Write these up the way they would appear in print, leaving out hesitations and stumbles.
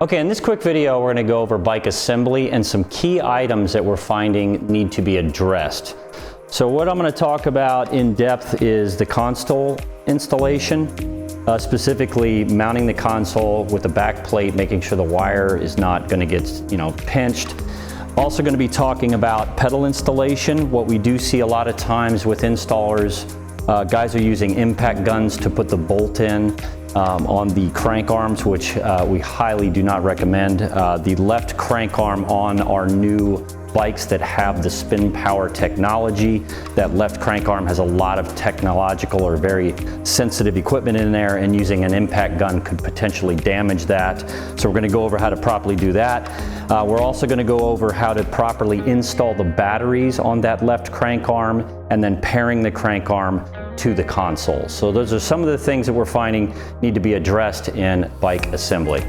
Okay, in this quick video, we're going to go over bike assembly and some key items that we're finding need to be addressed. So what I'm going to talk about in depth is the console installation, specifically mounting the console with the back plate, making sure the wire is not going to get, pinched. Also going to be talking about pedal installation. What we do see a lot of times with installers, guys are using impact guns to put the bolt in on the crank arms, which we highly do not recommend. The left crank arm on our new bikes that have the SPINPower technology, that left crank arm has a lot of technological or very sensitive equipment in there, and using an impact gun could potentially damage that. So we're going to go over how to properly do that. We're also going to go over how to properly install the batteries on that left crank arm, and then pairing the crank arm to the console. So those are some of the things that we're finding need to be addressed in bike assembly.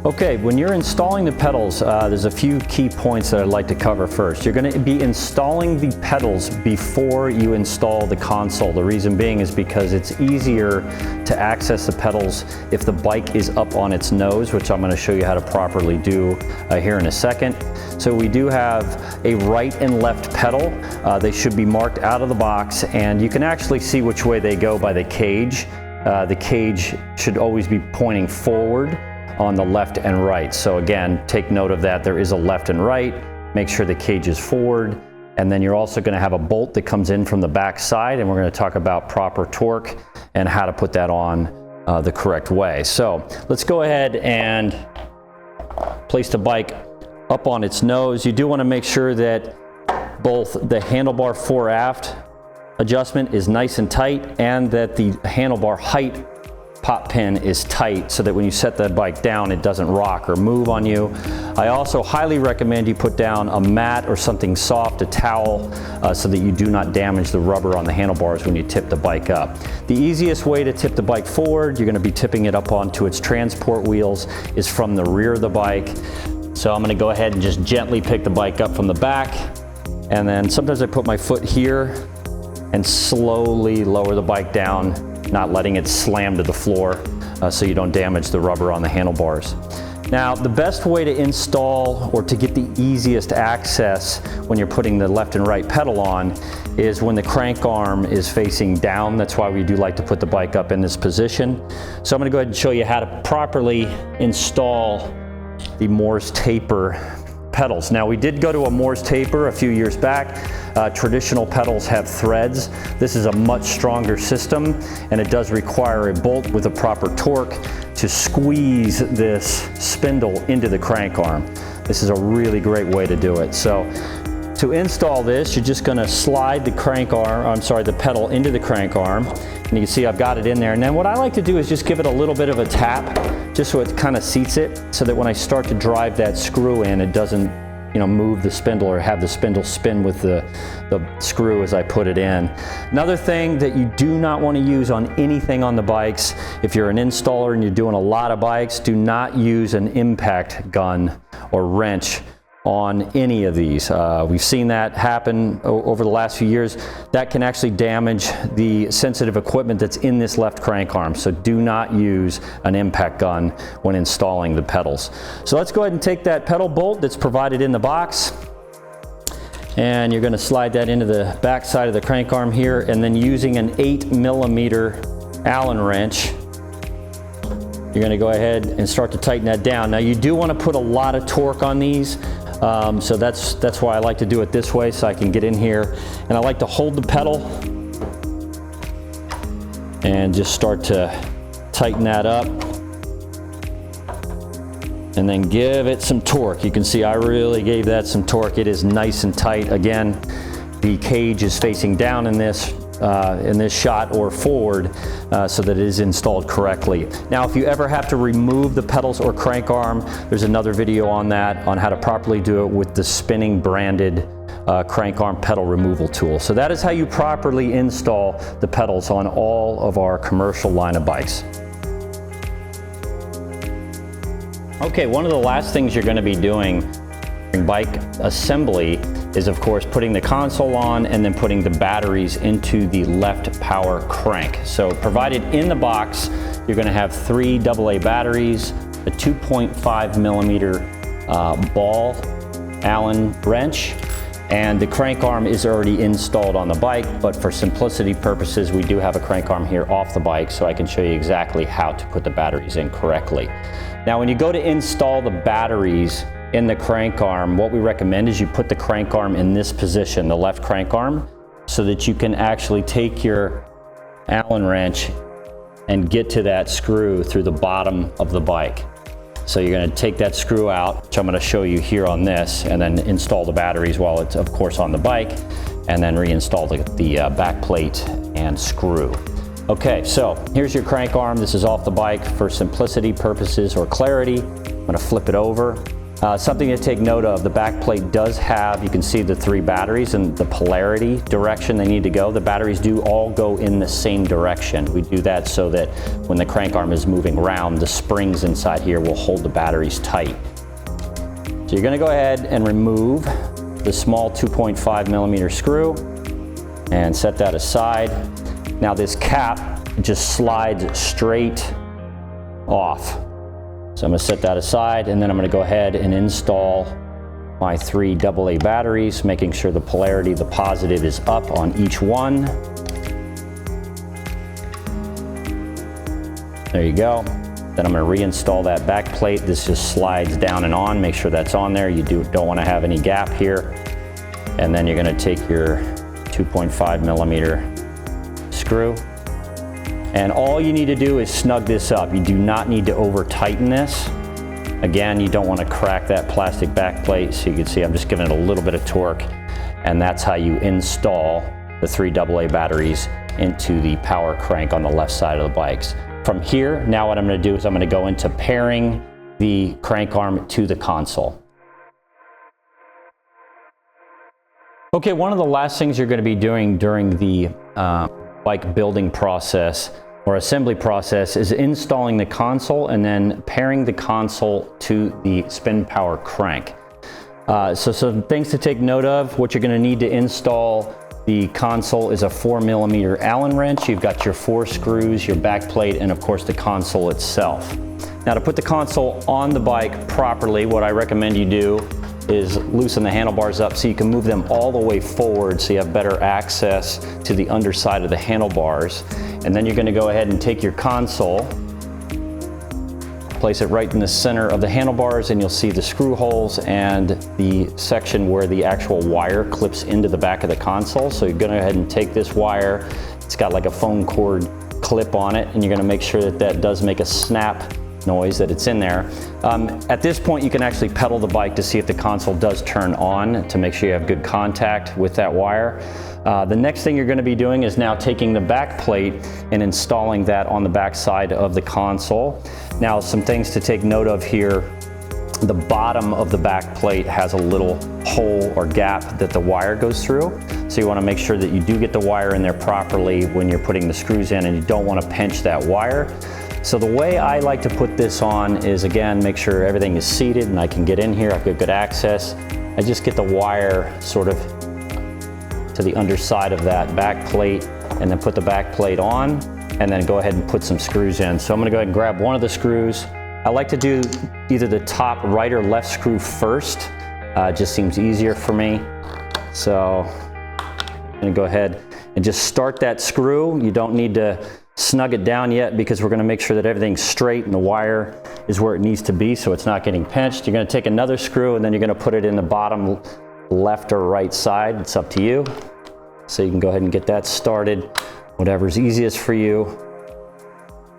Okay, when you're installing the pedals, there's a few key points that I'd like to cover first. You're going to be installing the pedals before you install the console. The reason being is because it's easier to access the pedals if the bike is up on its nose, which I'm going to show you how to properly do here in a second. So we do have a right and left pedal. They should be marked out of the box, and you can actually see which way they go by the cage. The cage should always be pointing forward on the left and right. So again, take note of that. There is a left and right. Make sure the cage is forward. And then you're also going to have a bolt that comes in from the back side, and we're going to talk about proper torque and how to put that on the correct way. So let's go ahead and place the bike up on its nose. You do want to make sure that both the handlebar fore aft adjustment is nice and tight, and that the handlebar height pop pin is tight, so that when you set the bike down, it doesn't rock or move on you. I also highly recommend you put down a mat or something soft, a towel, so that you do not damage the rubber on the handlebars when you tip the bike up. The easiest way to tip the bike forward, you're going to be tipping it up onto its transport wheels, is from the rear of the bike. So I'm going to go ahead and just gently pick the bike up from the back, and then sometimes I put my foot here and slowly lower the bike down, not letting it slam to the floor, so you don't damage the rubber on the handlebars. Now, the best way to install or to get the easiest access when you're putting the left and right pedal on is when the crank arm is facing down. That's why we do like to put the bike up in this position. So I'm going to go ahead and show you how to properly install the Morse taper pedals. Now, we did go to a Morse taper a few years back. Traditional pedals have threads. This is a much stronger system, and it does require a bolt with a proper torque to squeeze this spindle into the crank arm. This is a really great way to do it. So to install this, you're just going to slide the the pedal into the crank arm, and you can see I've got it in there. And then what I like to do is just give it a little bit of a tap, just so it kind of seats it, so that when I start to drive that screw in, it doesn't move the spindle or have the spindle spin with the screw as I put it in. Another thing that you do not want to use on anything on the bikes, if you're an installer and you're doing a lot of bikes, do not use an impact gun or wrench on any of these. We've seen that happen over the last few years. That can actually damage the sensitive equipment that's in this left crank arm. So do not use an impact gun when installing the pedals. So let's go ahead and take that pedal bolt that's provided in the box, and you're going to slide that into the back side of the crank arm here, and then using an 8mm Allen wrench, you're going to go ahead and start to tighten that down. Now, you do want to put a lot of torque on these. So that's why I like to do it this way, so I can get in here, and I like to hold the pedal and just start to tighten that up, and then give it some torque. You can see I really gave that some torque. It is nice and tight. Again, the cage is facing down in this shot, or forward, so that it is installed correctly. Now, if you ever have to remove the pedals or crank arm, there's another video on that, on how to properly do it with the Spinning branded crank arm pedal removal tool. So that is how you properly install the pedals on all of our commercial line of bikes. Okay, one of the last things you're going to be doing during bike assembly is, of course, putting the console on and then putting the batteries into the left power crank. So provided in the box, you're going to have 3 AA batteries, a 2.5 millimeter ball Allen wrench, and the crank arm is already installed on the bike, but for simplicity purposes, we do have a crank arm here off the bike so I can show you exactly how to put the batteries in correctly. Now, when you go to install the batteries in the crank arm, what we recommend is you put the crank arm in this position, the left crank arm, so that you can actually take your Allen wrench and get to that screw through the bottom of the bike. So you're going to take that screw out, which I'm going to show you here on this, and then install the batteries while it's of course on the bike, and then reinstall the back plate and screw. Okay, so here's your crank arm. This is off the bike. For simplicity purposes or clarity, I'm going to flip it over. Something to take note of, the back plate does have, you can see the 3 batteries and the polarity direction they need to go. The batteries do all go in the same direction. We do that so that when the crank arm is moving around, the springs inside here will hold the batteries tight. So you're going to go ahead and remove the small 2.5 millimeter screw and set that aside. Now this cap just slides straight off. So I'm going to set that aside, and then I'm going to go ahead and install my 3 AA batteries, making sure the polarity, the positive, is up on each one. There you go. Then I'm going to reinstall that back plate. This just slides down and on. Make sure that's on there. You don't want to have any gap here. And then you're going to take your 2.5 millimeter screw. And all you need to do is snug this up. You do not need to over tighten this. Again, you don't want to crack that plastic back plate. So you can see I'm just giving it a little bit of torque. And that's how you install the 3 AA batteries into the power crank on the left side of the bikes. From here, now what I'm going to do is I'm going to go into pairing the crank arm to the console. Okay, one of the last things you're going to be doing during the bike building process or assembly process is installing the console and then pairing the console to the SPINPower crank. So some things to take note of. What you're going to need to install the console is a 4 millimeter Allen wrench. You've got your 4 screws, your back plate, and of course the console itself. Now, to put the console on the bike properly, what I recommend you do is loosen the handlebars up so you can move them all the way forward so you have better access to the underside of the handlebars. And then you're going to go ahead and take your console, place it right in the center of the handlebars, and you'll see the screw holes and the section where the actual wire clips into the back of the console. So you're going to go ahead and take this wire. It's got like a phone cord clip on it, and you're going to make sure that that does make a snap noise, that it's in there. At this point, you can actually pedal the bike to see if the console does turn on to make sure you have good contact with that wire. The next thing you're going to be doing is now taking the back plate and installing that on the back side of the console. Now, some things to take note of here. The bottom of the back plate has a little hole or gap that the wire goes through. So you want to make sure that you do get the wire in there properly when you're putting the screws in, and you don't want to pinch that wire. So the way I like to put this on is, again, make sure everything is seated and I can get in here. I've got good access. I just get the wire sort of to the underside of that back plate and then put the back plate on and then go ahead and put some screws in. So I'm going to go ahead and grab one of the screws. I like to do either the top right or left screw first. It just seems easier for me. So I'm going to go ahead and just start that screw. You don't need to snug it down yet because we're going to make sure that everything's straight and the wire is where it needs to be so it's not getting pinched. You're going to take another screw and then you're going to put it in the bottom left or right side. It's up to you. So you can go ahead and get that started, whatever's easiest for you.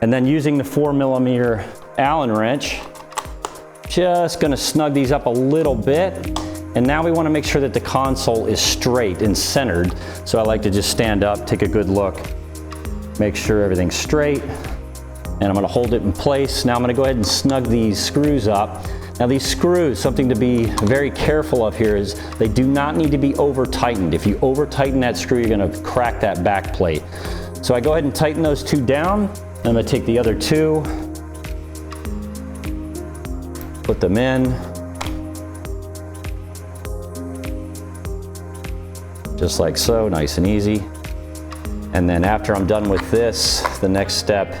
And then using the 4 millimeter Allen wrench, just going to snug these up a little bit. And now we want to make sure that the console is straight and centered. So I like to just stand up, take a good look, make sure everything's straight, and I'm going to hold it in place. Now I'm going to go ahead and snug these screws up. Now these screws, something to be very careful of here is they do not need to be over tightened. If you over tighten that screw, you're going to crack that back plate. So I go ahead and tighten those 2 down. I'm going to take the other 2, put them in, just like so, nice and easy. And then after I'm done with this, the next step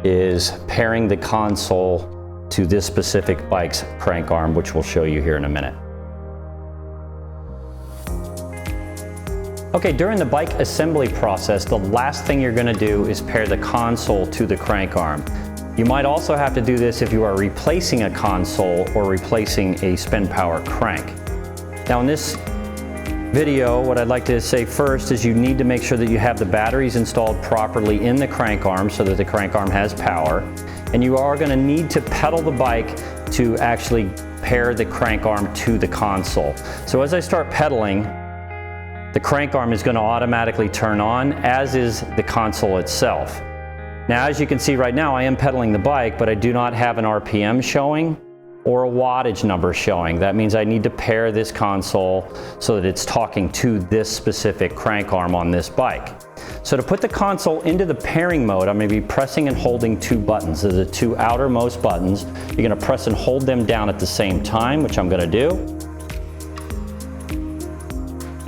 is pairing the console to this specific bike's crank arm, which we'll show you here in a minute. Okay, during the bike assembly process, the last thing you're going to do is pair the console to the crank arm. You might also have to do this if you are replacing a console or replacing a SPINPower crank. Now in this video, what I'd like to say first is you need to make sure that you have the batteries installed properly in the crank arm so that the crank arm has power. And you are going to need to pedal the bike to actually pair the crank arm to the console. So as I start pedaling, the crank arm is going to automatically turn on, as is the console itself. Now, as you can see right now, I am pedaling the bike, but I do not have an RPM showing or a wattage number showing. That means I need to pair this console so that it's talking to this specific crank arm on this bike. So to put the console into the pairing mode, I'm going to be pressing and holding two buttons. They're the two outermost buttons. You're going to press and hold them down at the same time, which I'm going to do.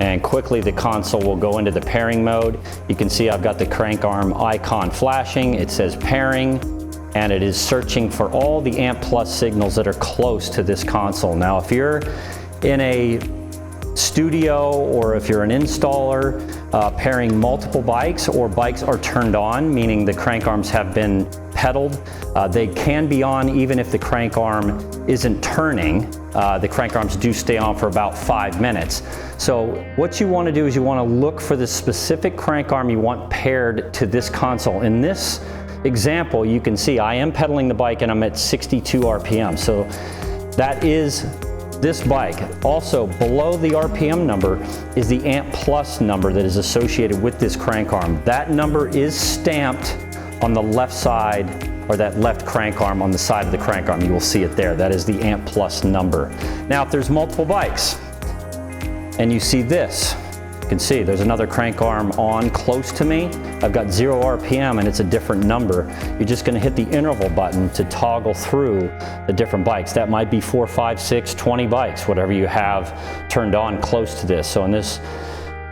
And quickly the console will go into the pairing mode. You can see I've got the crank arm icon flashing. It says pairing, and it is searching for all the amp plus signals that are close to this console. Now, if you're in a studio or if you're an installer pairing multiple bikes, or bikes are turned on, meaning the crank arms have been pedaled, they can be on even if the crank arm isn't turning. The crank arms do stay on for about 5 minutes. So what you want to do is you want to look for the specific crank arm you want paired to this console. In this example, you can see I am pedaling the bike and I'm at 62 RPM. So that is this bike. Also, below the RPM number is the amp plus number that is associated with this crank arm. That number is stamped on the left side, or that left crank arm on the side of the crank arm. You will see it there. That is the amp plus number. Now, if there's multiple bikes and you see this, you can see there's another crank arm on close to me. I've got 0 RPM and it's a different number. You're just going to hit the interval button to toggle through the different bikes. That might be 4, 5, 6, 20 bikes, whatever you have turned on close to this. So in this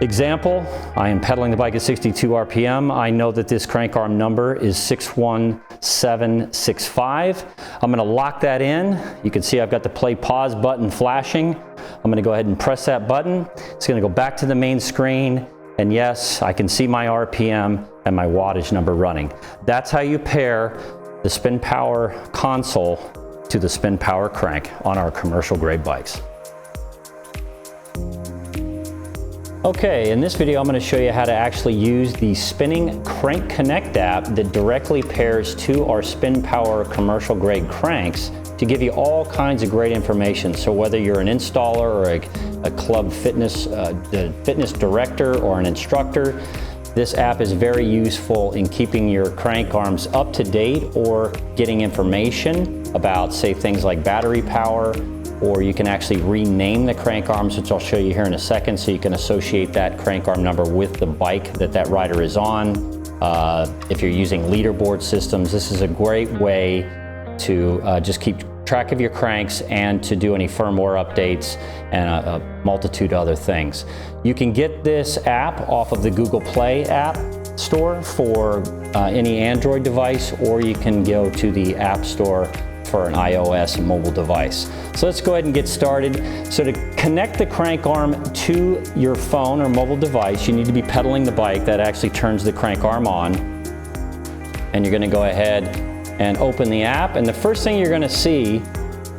example, I am pedaling the bike at 62 RPM. I know that this crank arm number is 61765. I'm going to lock that in. You can see I've got the play pause button flashing. I'm going to go ahead and press that button. It's going to go back to the main screen. And yes, I can see my RPM and my wattage number running. That's how you pair the SPINPower console to the SPINPower crank on our commercial grade bikes. Okay, in this video I'm going to show you how to actually use the Spinning Crank Connect app that directly pairs to our SPINPower commercial grade cranks to give you all kinds of great information. So whether you're an installer or a club fitness director or an instructor, this app is very useful in keeping your crank arms up to date or getting information about, say, things like battery power, or you can actually rename the crank arms, which I'll show you here in a second, so you can associate that crank arm number with the bike that rider is on. If you're using leaderboard systems, this is a great way to just keep track of your cranks and to do any firmware updates and a multitude of other things. You can get this app off of the Google Play app store for any Android device, or you can go to the App Store for an iOS mobile device. So let's go ahead and get started. So to connect the crank arm to your phone or mobile device, you need to be pedaling the bike. That actually turns the crank arm on. And you're going to go ahead and open the app, and the first thing you're going to see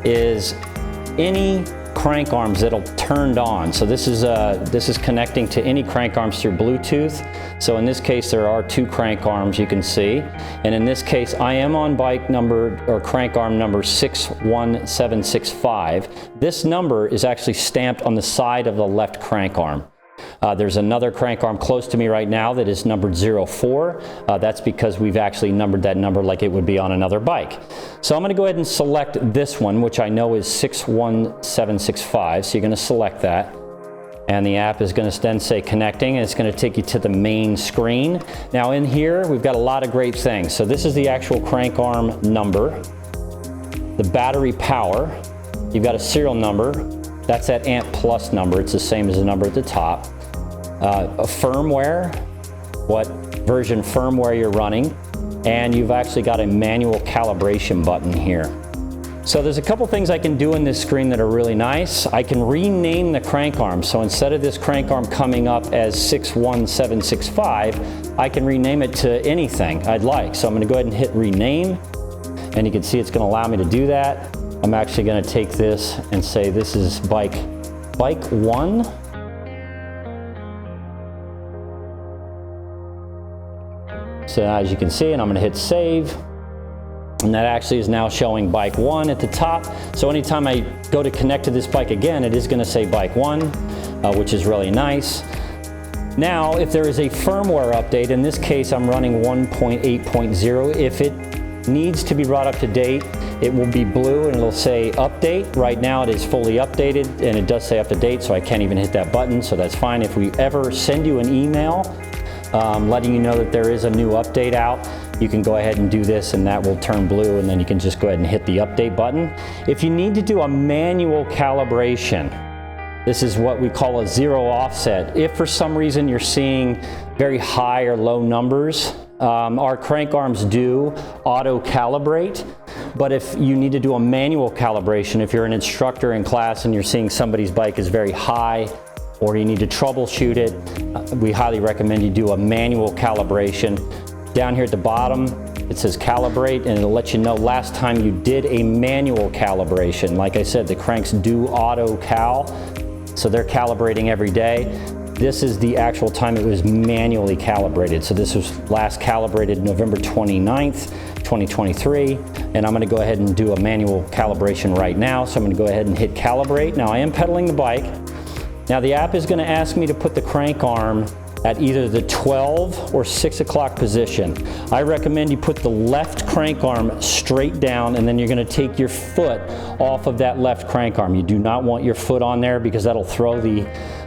is any crank arms that'll turned on. So this is connecting to any crank arms through Bluetooth. So in this case there are 2 crank arms, you can see, and in this case I am on bike number or crank arm number 61765. This number is actually stamped on the side of the left crank arm. There's another crank arm close to me right now that is numbered 04. That's because we've actually numbered that number like it would be on another bike. So I'm going to go ahead and select this one, which I know is 61765. So you're going to select that. And the app is going to then say connecting, and it's going to take you to the main screen. Now in here, we've got a lot of great things. So this is the actual crank arm number, the battery power. You've got a serial number. That's that amp plus number. It's the same as the number at the top. A firmware, what version firmware you're running. and you've actually got a manual calibration button here. So there's a couple things I can do in this screen that are really nice. I can rename the crank arm. So instead of this crank arm coming up as 61765, I can rename it to anything I'd like. So I'm going to go ahead and hit rename, and you can see it's going to allow me to do that. I'm actually going to take this and say this is bike 1. So as you can see, and I'm going to hit save. And that actually is now showing bike 1 at the top. So anytime I go to connect to this bike again, it is going to say bike 1, which is really nice. Now, if there is a firmware update, in this case I'm running 1.8.0, if it needs to be brought up to date, it will be blue and it'll say update. Right now it is fully updated and it does say up to date, so I can't even hit that button, so that's fine. If we ever send you an email letting you know that there is a new update out, you can go ahead and do this and that will turn blue, and then you can just go ahead and hit the update button. If you need to do a manual calibration, this is what we call a zero offset. If for some reason you're seeing very high or low numbers, our crank arms do auto calibrate. But if you need to do a manual calibration, if you're an instructor in class and you're seeing somebody's bike is very high, or you need to troubleshoot it, we highly recommend you do a manual calibration. Down here at the bottom, it says calibrate, and it'll let you know last time you did a manual calibration. Like I said, the cranks do auto cal, so they're calibrating every day. This is the actual time it was manually calibrated. So this was last calibrated November 29th, 2023, and I'm gonna go ahead and do a manual calibration right now. So I'm gonna go ahead and hit calibrate. Now I am pedaling the bike. Now the app is gonna ask me to put the crank arm at either the 12 or 6 o'clock position. I recommend you put the left crank arm straight down, and then you're going to take your foot off of that left crank arm. You do not want your foot on there because that'll throw the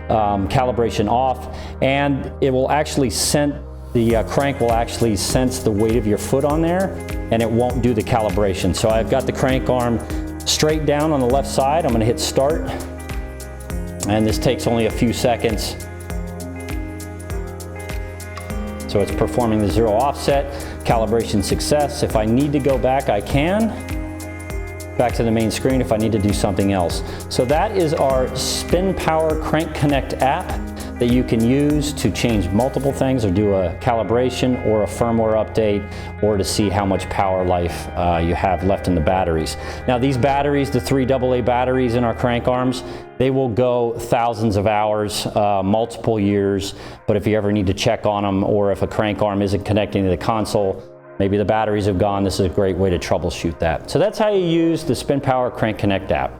calibration off, and it will actually the crank will actually sense the weight of your foot on there, and it won't do the calibration. So I've got the crank arm straight down on the left side. I'm going to hit start, and this takes only a few seconds. So it's performing the zero offset, calibration success. If I need to go back, I can. Back to the main screen if I need to do something else. So that is our SPINPower Crank Connect app that you can use to change multiple things, or do a calibration or a firmware update, or to see how much power life you have left in the batteries. Now these batteries, the 3 AA batteries in our crank arms, they will go thousands of hours, multiple years, but if you ever need to check on them, or if a crank arm isn't connecting to the console, maybe the batteries have gone, this is a great way to troubleshoot that. So that's how you use the SPINPower Crank Connect app.